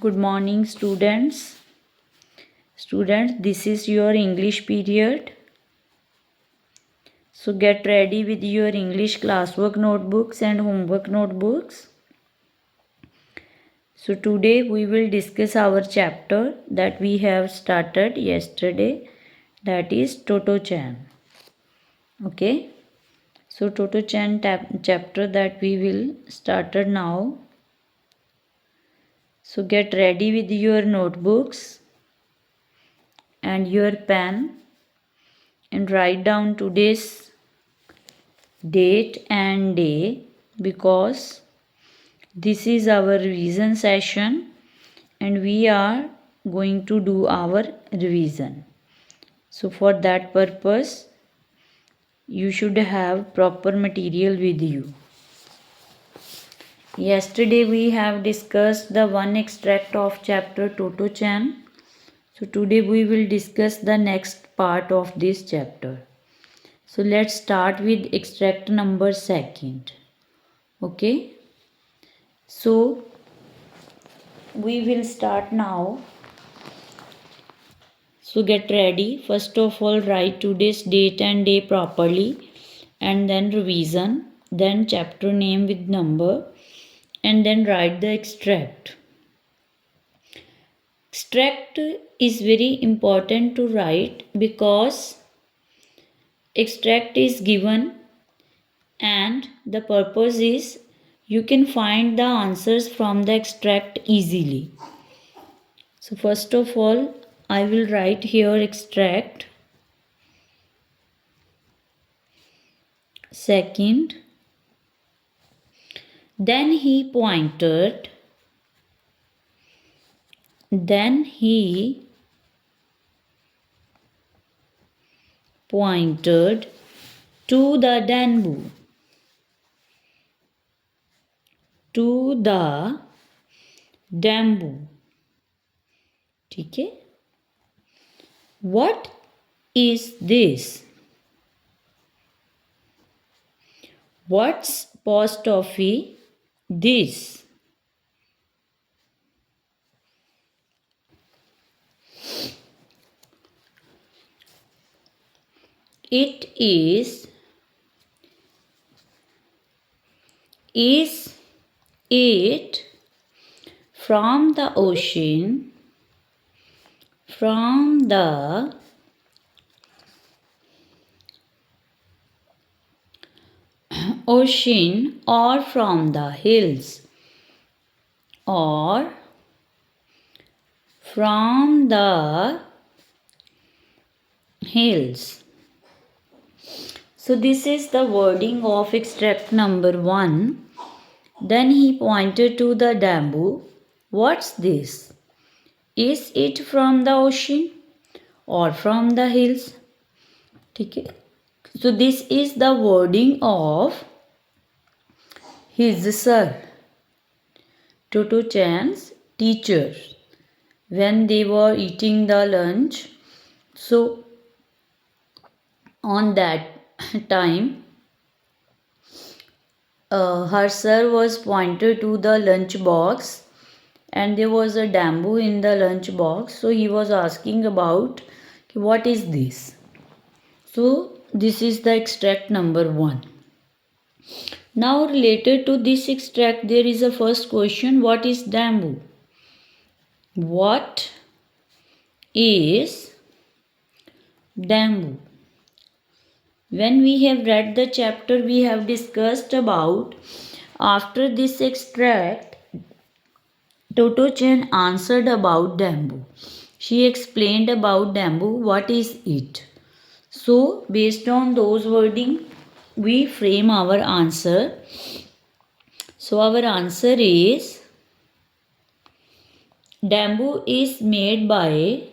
Good morning, students. Students, this is your English period. So get ready with your English classwork notebooks and homework notebooks. So today we will discuss our chapter that we have started yesterday, that is Toto-chan. Okay. So Toto-chan chapter that we will started now. So get ready with your notebooks and your pen and write down today's date and day, because this is our revision session and we are going to do our revision. So for that purpose you should have proper material with you. Yesterday we have discussed the one extract of chapter Toto-chan. So today we will discuss the next part of this chapter. So let's start with extract number 2. Okay. So we will start now. So get ready. First of all, write today's date and day properly, and then revision, then chapter name with number, and then write the extract. Extract is very important to write because extract is given and the purpose is you can find the answers from the extract easily. So first of all, I will write here extract. Second, then he pointed to the bamboo. ठीक है. What is this? What's apostrophe this? It is it from the ocean, from the ocean, or from the hills, or from the hills. So this is the wording of extract number 1. Then he pointed to the bamboo. What's this? Is it from the ocean or from the hills? Okay. So this is the wording of his sir, Toto-chan's teacher, when they were eating the lunch. So on that time, her sir was pointed to the lunch box and there was a bamboo in the lunch box. So he was asking about what is this. So this is the extract number 1. Now related to this extract, there is a first question. What is bamboo? What is bamboo? When we have read the chapter, we have discussed about after this extract, Toto-chan answered about bamboo. She explained about bamboo, what is it. So based on those wording, we frame our answer. So our answer is bamboo is made by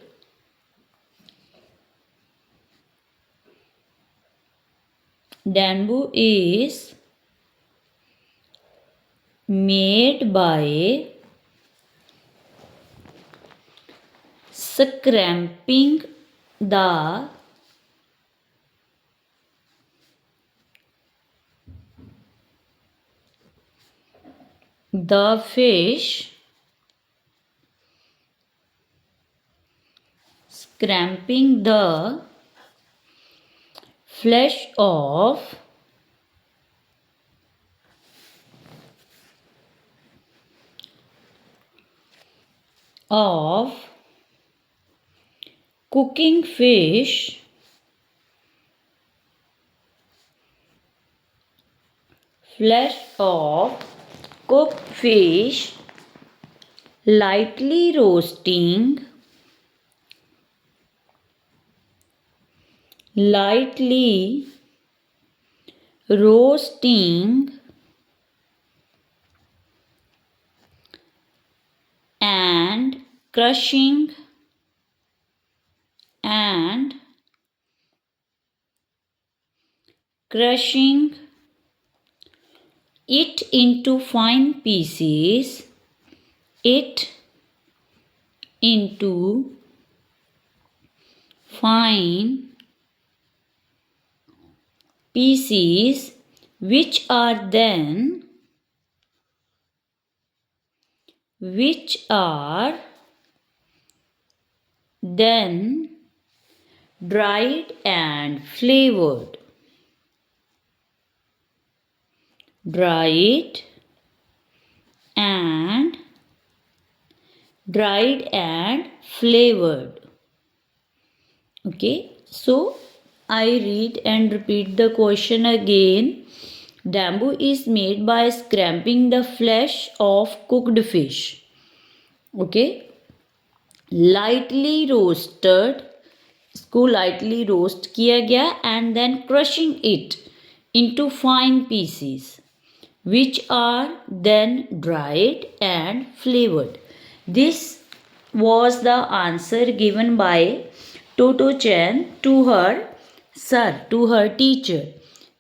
scraping the fish scraping the flesh of cooking fish flesh of cooked fish, lightly roasting and crushing it into fine pieces, which are then dried and flavored. Dried and flavored. Okay, so I read and repeat the question again. Dambu is made by scraping the flesh of cooked fish. Okay, lightly roasted, इसको lightly roast किया गया and then crushing it into fine pieces, which are then dried and flavored. This was the answer given by Toto Chen to her teacher,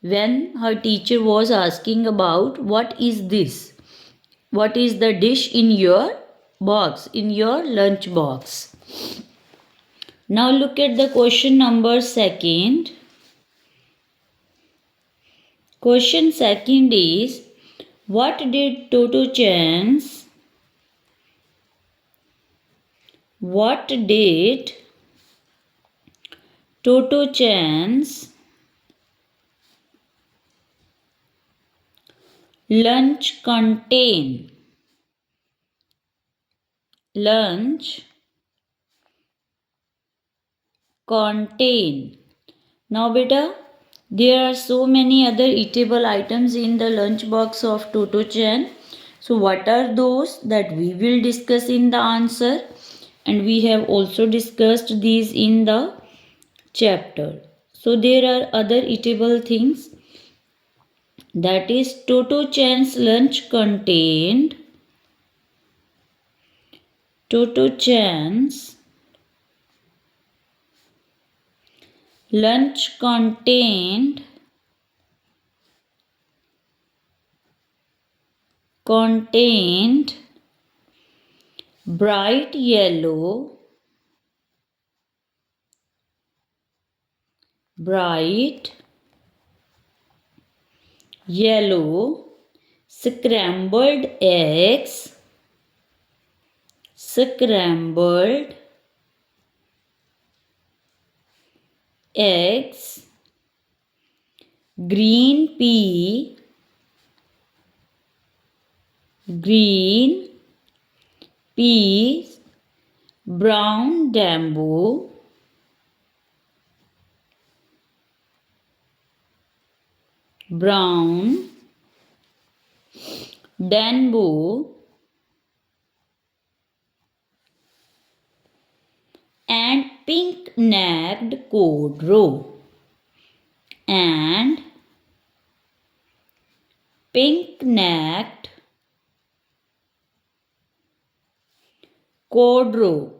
when her teacher was asking about what is this? What is the dish in your box, in your lunch box? Now look at the question number second. Question second is, what did Toto Chan's lunch contain? Now beta, there are so many other eatable items in the lunch box of Toto Chan. So what are those? That we will discuss in the answer, and we have also discussed these in the chapter. So there are other eatable things. That is, Toto Chan's lunch contained bright yellow scrambled eggs, green peas, brown dambu, and pink-necked codro.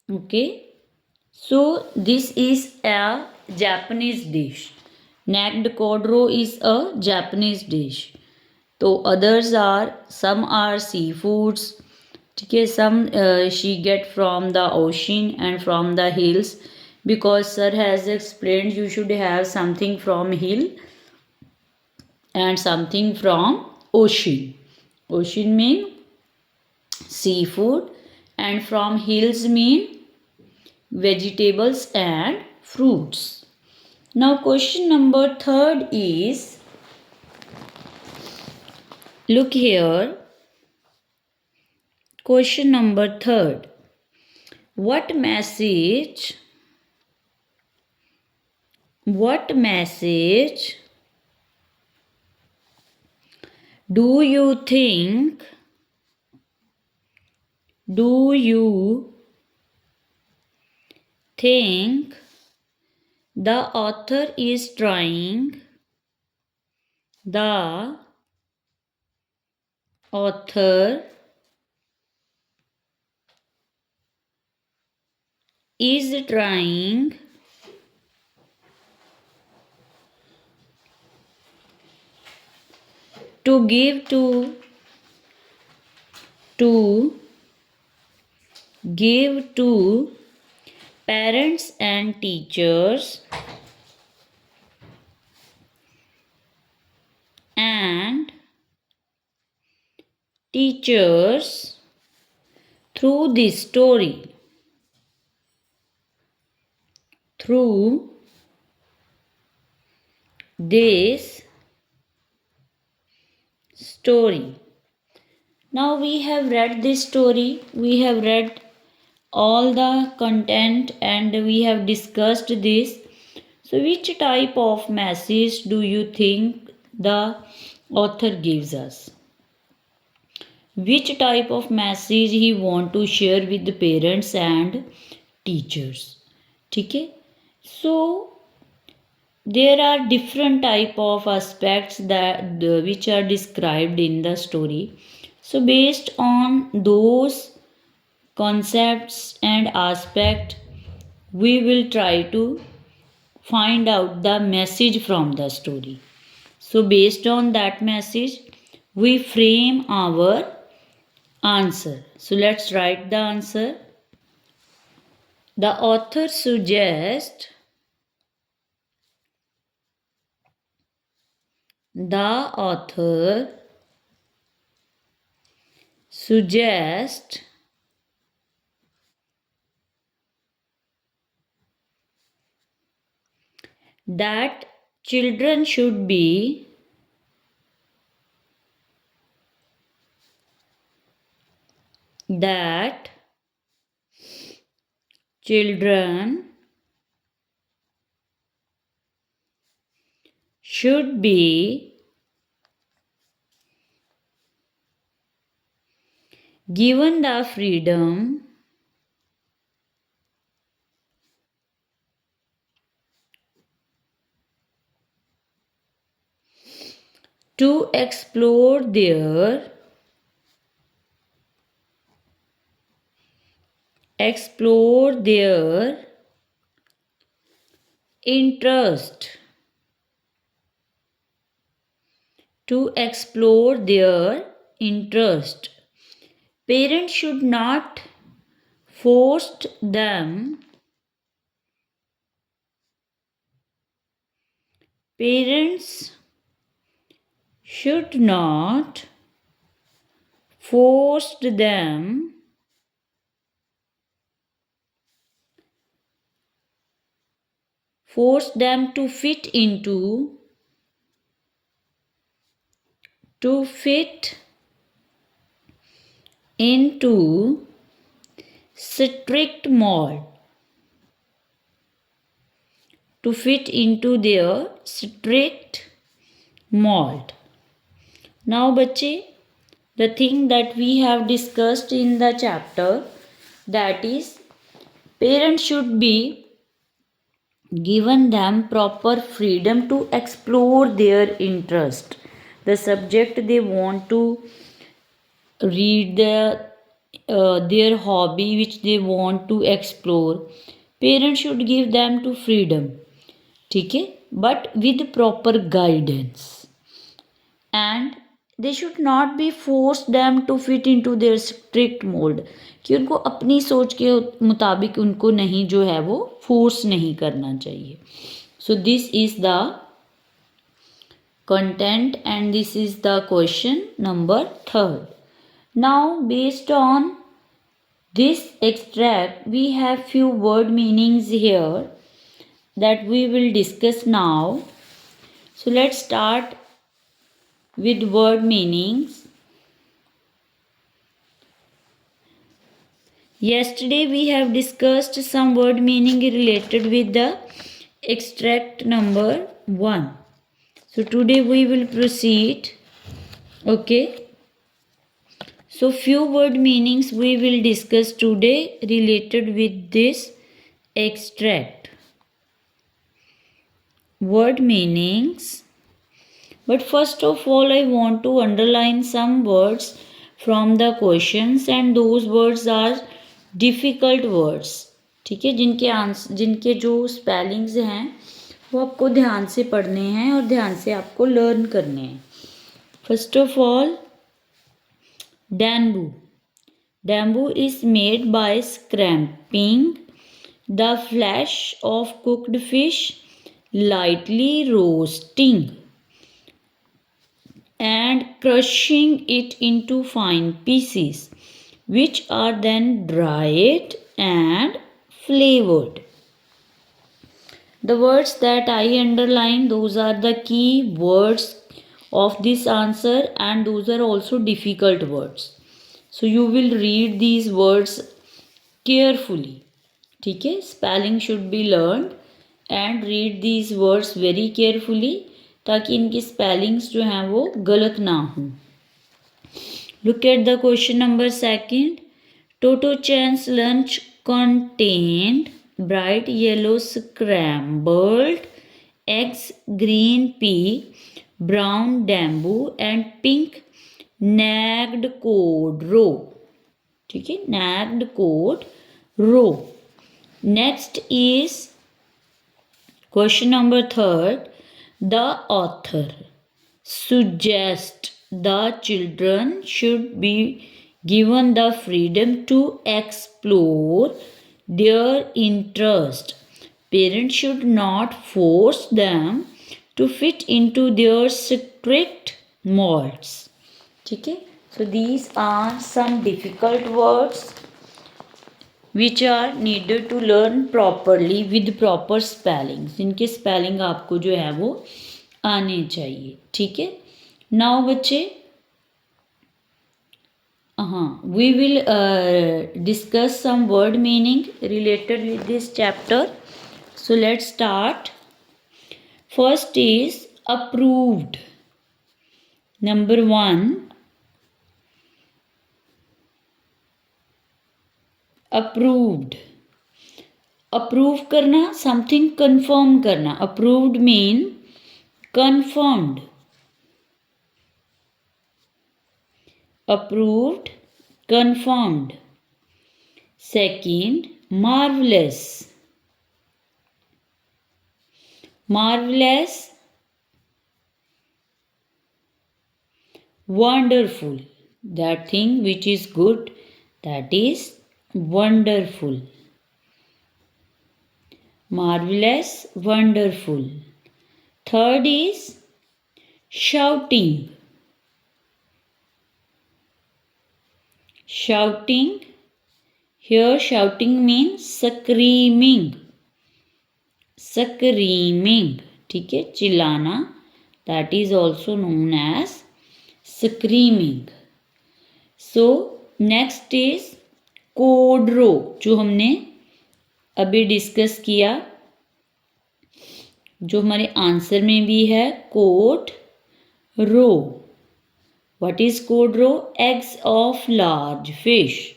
Okay, so this is a Japanese dish. Necked codro is a Japanese dish. So others are, some are seafoods. Okay, some she get from the ocean and from the hills, because sir has explained you should have something from hill and something from ocean. Ocean means seafood and from hills mean vegetables and fruits. Now question number 3 is, look here, question number 3. What message do you think the author is trying to give to parents and teachers through this story. Now we have read this story, we have read all the content and we have discussed this. So which type of message do you think the author gives us? Which type of message he want to share with the parents and teachers? Okay? So there are different type of aspects which are described in the story. So based on those concepts and aspect, we will try to find out the message from the story. So based on that message, we frame our answer. So let's write the answer. The author suggests that children should be given the freedom to explore their interest. Parents should not force them to fit into strict mold. Their strict mold. Now बच्चे, the thing that we have discussed in the chapter, that is, parents should be given them proper freedom to explore their interest, the subject they want to read, their hobby which they want to explore. Parents should give them to freedom, ठीक है, but with proper guidance, and they should not be forced them to fit into their strict mold, कि उनको अपनी सोच के मुताबिक उनको नहीं जो है वो फोर्स नहीं करना चाहिए. So this is the content and this is the question number 3. Now based on This extract, we have few word meanings here that we will discuss now. So let's start with word meanings. Yesterday we have discussed some word meaning related with the extract number 1. So today we will proceed. Okay. So few word meanings we will discuss today related with this extract. Word meanings. But first of all, I want to underline some words from the questions, and those words are difficult words. ठीक है, जिनके जो spellings हैं वो आपको ध्यान से पढ़ने हैं और ध्यान से आपको लर्न करने हैं. First of all, Bamboo. Bamboo is made by scraping the flesh of cooked fish, lightly roasting and crushing it into fine pieces, which are then dried and flavored. The words that I underline, those are the key words of this answer, and those are also difficult words. So you will read these words carefully. ठीक है, spelling should be learned and read these words very carefully ताकि इनकी spellings जो हैं वो गलत ना हों. Look at the question number 2. Toto Chan's lunch contained bright yellow scrambled eggs, green pea, brown bamboo and pink nagged code row. ठीक है, nagged code row. Next is question number 3. The author suggests the children should be given the freedom to explore their interest. Parents should not force them to fit into their strict molds. ठीक है, so these are some difficult words which are needed to learn properly with proper spellings. इनके spelling आपको जो है वो आने चाहिए. ठीक है, now बच्चे, we will discuss some word meaning related with this chapter. So let's start. First is approved. Number 1, approved. Approve करना, something confirm करना. Approved mean confirmed. Approved, confirmed. Second, marvelous. Marvelous, wonderful. That thing which is good, that is wonderful. Marvelous, wonderful. Third is shouting. Shouting, here shouting means screaming. Screaming, ठीक है, चिल्लाना, that is also known as screaming. So next is code row, जो हमने अभी discuss किया, जो हमारे answer में भी है, code row. What is code row? Eggs of large fish.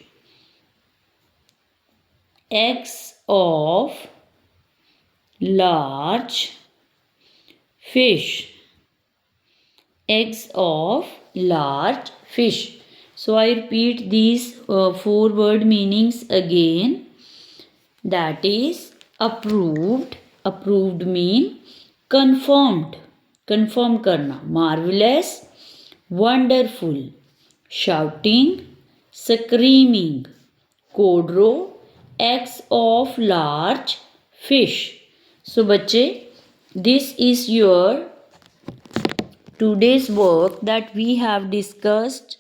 Eggs of large fish. Eggs of large fish. So I repeat these 4 word meanings again. That is approved. Approved mean confirmed. Confirm करना. Marvelous, wonderful. Shouting, screaming. Code row, eggs of large fish. So बच्चे, this is your today's work that we have discussed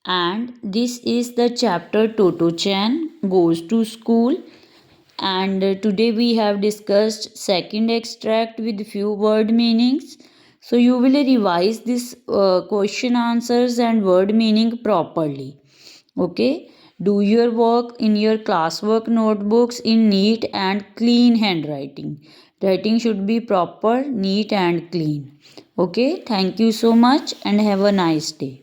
And this is the chapter Toto-chan goes to school. And today we have discussed second extract with few word meanings. So you will revise this question answers and word meaning properly. Okay, do your work in your classwork notebooks in neat and clean handwriting. Writing should be proper, neat and clean. Okay, thank you so much and have a nice day.